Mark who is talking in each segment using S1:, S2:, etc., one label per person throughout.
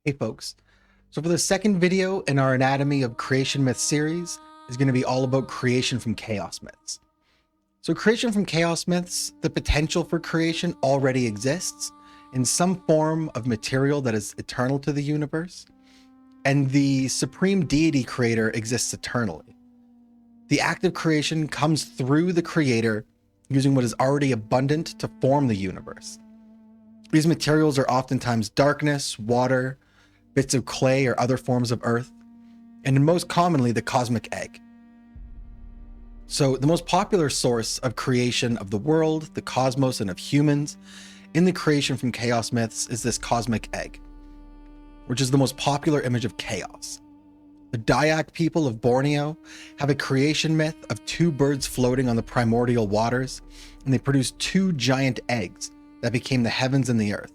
S1: Hey folks, so for the second video in our Anatomy of Creation Myth series is going to be all about creation from chaos myths. So creation from chaos myths, the potential for creation already exists in some form of material that is eternal to the universe, and the supreme deity creator exists eternally. The act of creation comes through the creator using what is already abundant to form the universe. These materials are oftentimes darkness, water, bits of clay or other forms of earth, and most commonly the cosmic egg. So the most popular source of creation of the world, the cosmos, and of humans in the creation from chaos myths is this cosmic egg, which is the most popular image of chaos. The Dayak people of Borneo have a creation myth of two birds floating on the primordial waters, and they produce two giant eggs that became the heavens and the earth.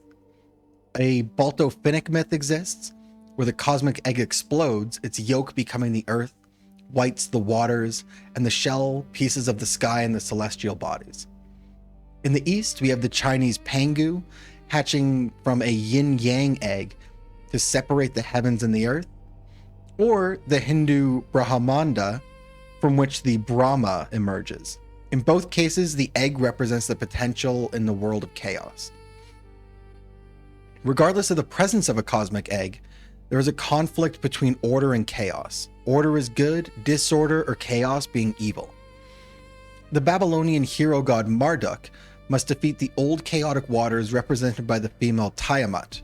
S1: A Balto-Finnic myth exists, where the cosmic egg explodes, its yolk becoming the earth, whites the waters, and the shell pieces of the sky and the celestial bodies. In the east, we have the Chinese Pangu hatching from a yin-yang egg to separate the heavens and the earth, or the Hindu Brahmanda, from which the Brahma emerges. In both cases, the egg represents the potential in the world of chaos. Regardless of the presence of a cosmic egg, there is a conflict between order and chaos. Order is good, disorder or chaos being evil. The Babylonian hero god Marduk must defeat the old chaotic waters represented by the female Tiamat.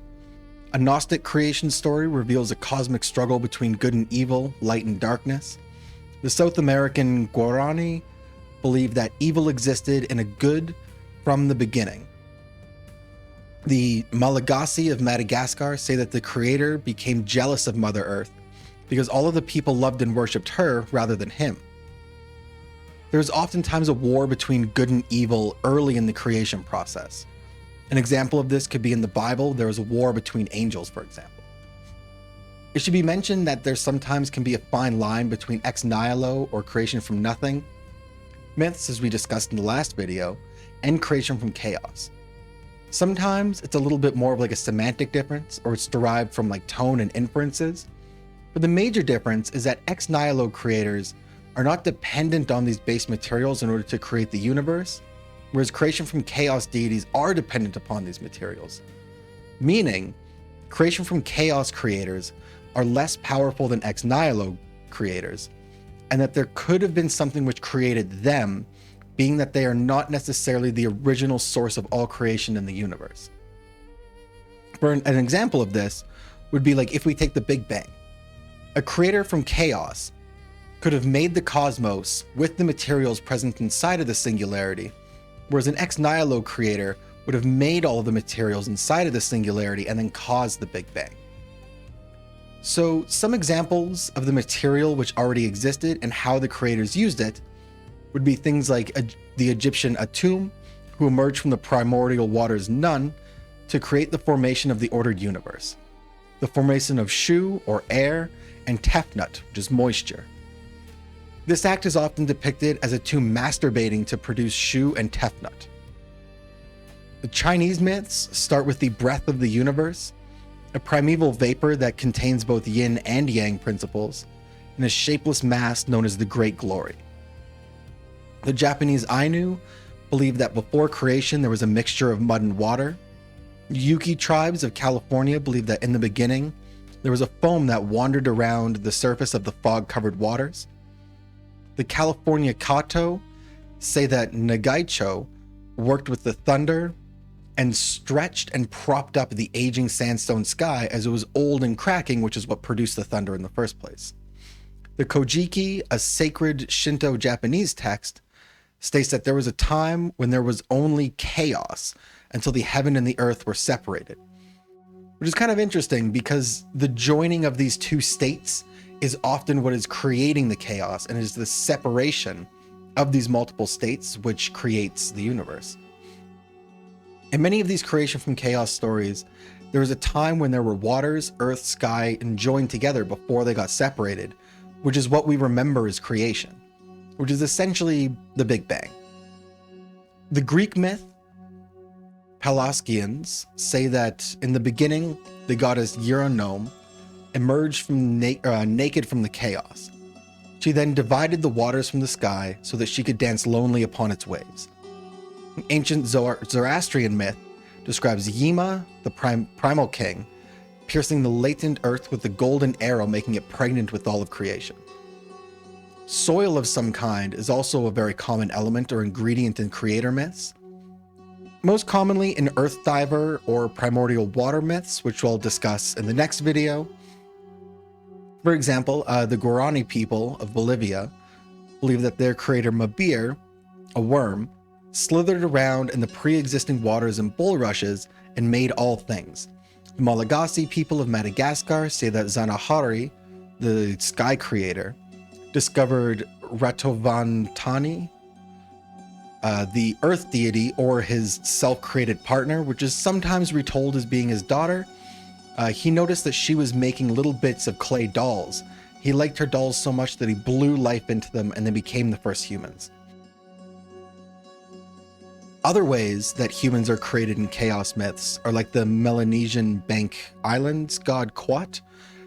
S1: A Gnostic creation story reveals a cosmic struggle between good and evil, light and darkness. The South American Guarani believe that evil existed in a good from the beginning. The Malagasy of Madagascar say that the creator became jealous of Mother Earth because all of the people loved and worshipped her rather than him. There is oftentimes a war between good and evil early in the creation process. An example of this could be in the Bible. There was a war between angels, for example. It should be mentioned that there sometimes can be a fine line between ex nihilo, or creation from nothing, myths, as we discussed in the last video, and creation from chaos. Sometimes it's a little bit more of like a semantic difference, or it's derived from like tone and inferences. But the major difference is that ex nihilo creators are not dependent on these base materials in order to create the universe, whereas creation from chaos deities are dependent upon these materials. Meaning, creation from chaos creators are less powerful than ex nihilo creators, and that there could have been something which created them, being that they are not necessarily the original source of all creation in the universe. For an example of this would be like if we take the Big Bang. A creator from chaos could have made the cosmos with the materials present inside of the singularity, whereas an ex nihilo creator would have made all of the materials inside of the singularity and then caused the Big Bang. So some examples of the material which already existed and how the creators used it would be things like the Egyptian Atum, who emerged from the primordial waters Nun to create the formation of the ordered universe. The formation of Shu, or air, and Tefnut, which is moisture. This act is often depicted as Atum masturbating to produce Shu and Tefnut. The Chinese myths start with the breath of the universe, a primeval vapor that contains both yin and yang principles, and a shapeless mass known as the Great Glory. The Japanese Ainu believe that before creation there was a mixture of mud and water. Yuki tribes of California believe that in the beginning there was a foam that wandered around the surface of the fog-covered waters. The California Kato say that Nagaicho worked with the thunder and stretched and propped up the aging sandstone sky as it was old and cracking, which is what produced the thunder in the first place. The Kojiki, a sacred Shinto Japanese text, states that there was a time when there was only chaos until the heaven and the earth were separated. Which is kind of interesting because the joining of these two states is often what is creating the chaos, and it is the separation of these multiple states which creates the universe. In many of these creation from chaos stories, there was a time when there were waters, earth, sky, and joined together before they got separated, which is what we remember as creation, which is essentially the Big Bang. The Greek myth Pelasgians say that in the beginning, the goddess Euronome, emerged from naked from the chaos. She then divided the waters from the sky so that she could dance lonely upon its waves. An ancient Zoroastrian myth describes Yima, the primal king, piercing the latent earth with the golden arrow, making it pregnant with all of creation. Soil of some kind is also a very common element or ingredient in creator myths. Most commonly in earth diver or primordial water myths, which we'll discuss in the next video. For example, the Guarani people of Bolivia believe that their creator Mabir, a worm, slithered around in the pre-existing waters and bulrushes and made all things. The Malagasy people of Madagascar say that Zanahari, the sky creator, discovered Ratovantani, the earth deity, or his self-created partner, which is sometimes retold as being his daughter. He noticed that she was making little bits of clay dolls. He liked her dolls so much that he blew life into them and they became the first humans. Other ways that humans are created in chaos myths are like the Melanesian Bank Islands god Quat,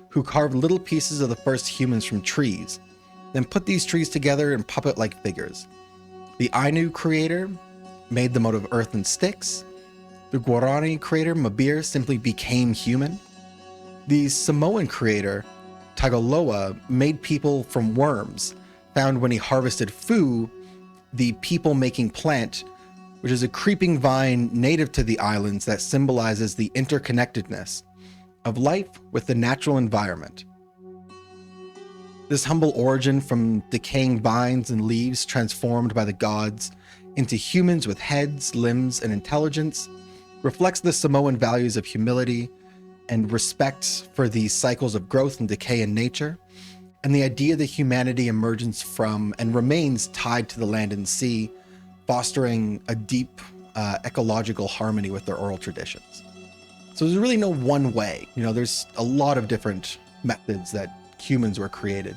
S1: who carved little pieces of the first humans from trees, then put these trees together in puppet-like figures. The Ainu creator made them out of earth and sticks. The Guarani creator Mabir simply became human. The Samoan creator Tagaloa made people from worms, found when he harvested fu, the people-making plant, which is a creeping vine native to the islands that symbolizes the interconnectedness of life with the natural environment. This humble origin from decaying vines and leaves transformed by the gods into humans with heads, limbs, and intelligence reflects the Samoan values of humility and respect for the cycles of growth and decay in nature, and the idea that humanity emerges from and remains tied to the land and sea, fostering a deep ecological harmony with their oral traditions. So there's really no one way. There's a lot of different methods that humans were created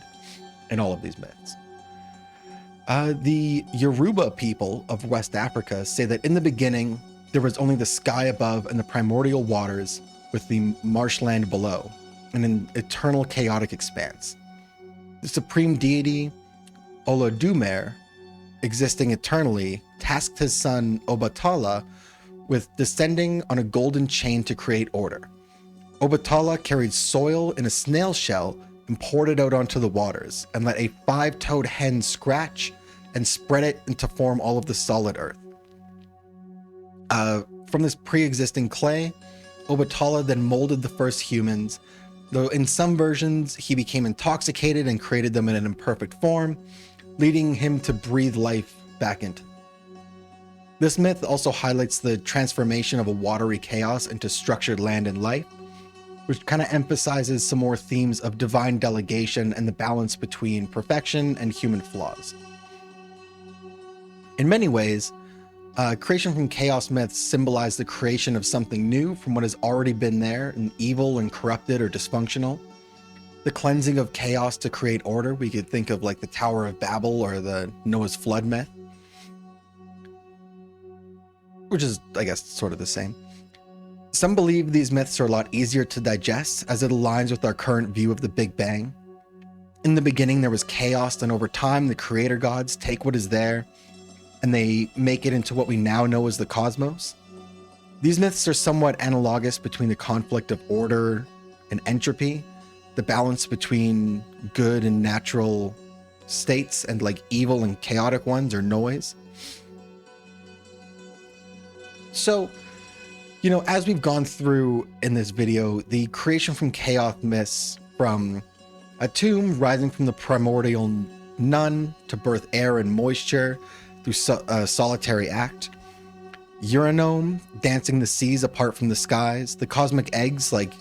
S1: in all of these myths. The Yoruba people of West Africa say that in the beginning, there was only the sky above and the primordial waters with the marshland below, and an eternal chaotic expanse. The supreme deity, Olodumare, existing eternally, tasked his son Obatala with descending on a golden chain to create order. Obatala carried soil in a snail shell and poured it out onto the waters, and let a 5-toed hen scratch and spread it to form all of the solid earth. From this pre-existing clay, Obatala then molded the first humans, though in some versions he became intoxicated and created them in an imperfect form, leading him to breathe life back into them. This myth also highlights the transformation of a watery chaos into structured land and life, which kind of emphasizes some more themes of divine delegation and the balance between perfection and human flaws. In many ways, creation from chaos myths symbolize the creation of something new from what has already been there and evil and corrupted or dysfunctional. The cleansing of chaos to create order, we could think of like the Tower of Babel or the Noah's Flood myth, which is, I guess, sort of the same. Some believe these myths are a lot easier to digest as it aligns with our current view of the Big Bang. In the beginning, there was chaos, and over time, the creator gods take what is there and they make it into what we now know as the cosmos. These myths are somewhat analogous between the conflict of order and entropy, the balance between good and natural states and like evil and chaotic ones or noise. So, as we've gone through in this video, the creation from chaos myths, from a tomb rising from the primordial none to birth air and moisture through a solitary act, Euronome dancing the seas apart from the skies, the cosmic eggs like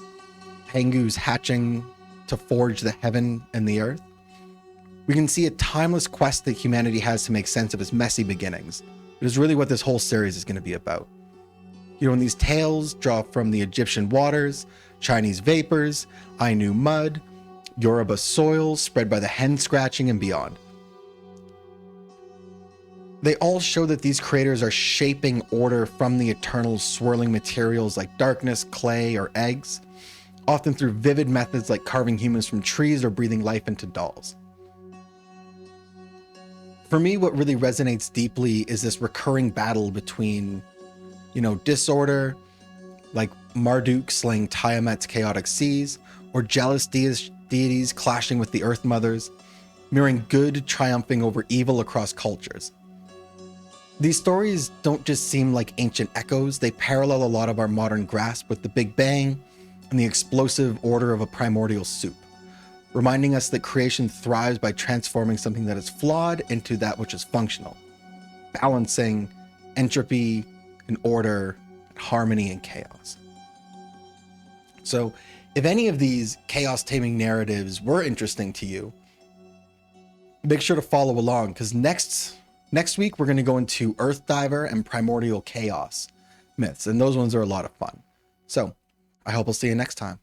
S1: Pengu's hatching to forge the heaven and the earth. We can see a timeless quest that humanity has to make sense of its messy beginnings. It is really what this whole series is going to be about. And these tales draw from the Egyptian waters, Chinese vapors, Ainu mud, Yoruba soil spread by the hen scratching and beyond. They all show that these creators are shaping order from the eternal swirling materials like darkness, clay, or eggs. often through vivid methods like carving humans from trees or breathing life into dolls. For me, what really resonates deeply is this recurring battle between, disorder, like Marduk slaying Tiamat's chaotic seas, or jealous deities clashing with the Earth Mothers, mirroring good triumphing over evil across cultures. These stories don't just seem like ancient echoes, they parallel a lot of our modern grasp with the Big Bang and the explosive order of a primordial soup, reminding us that creation thrives by transforming something that is flawed into that which is functional, balancing entropy and order, and harmony and chaos. So, if any of these chaos taming narratives were interesting to you, make sure to follow along, because next week we're going to go into Earth Diver and Primordial Chaos myths, and those ones are a lot of fun. So, I hope I'll see you next time.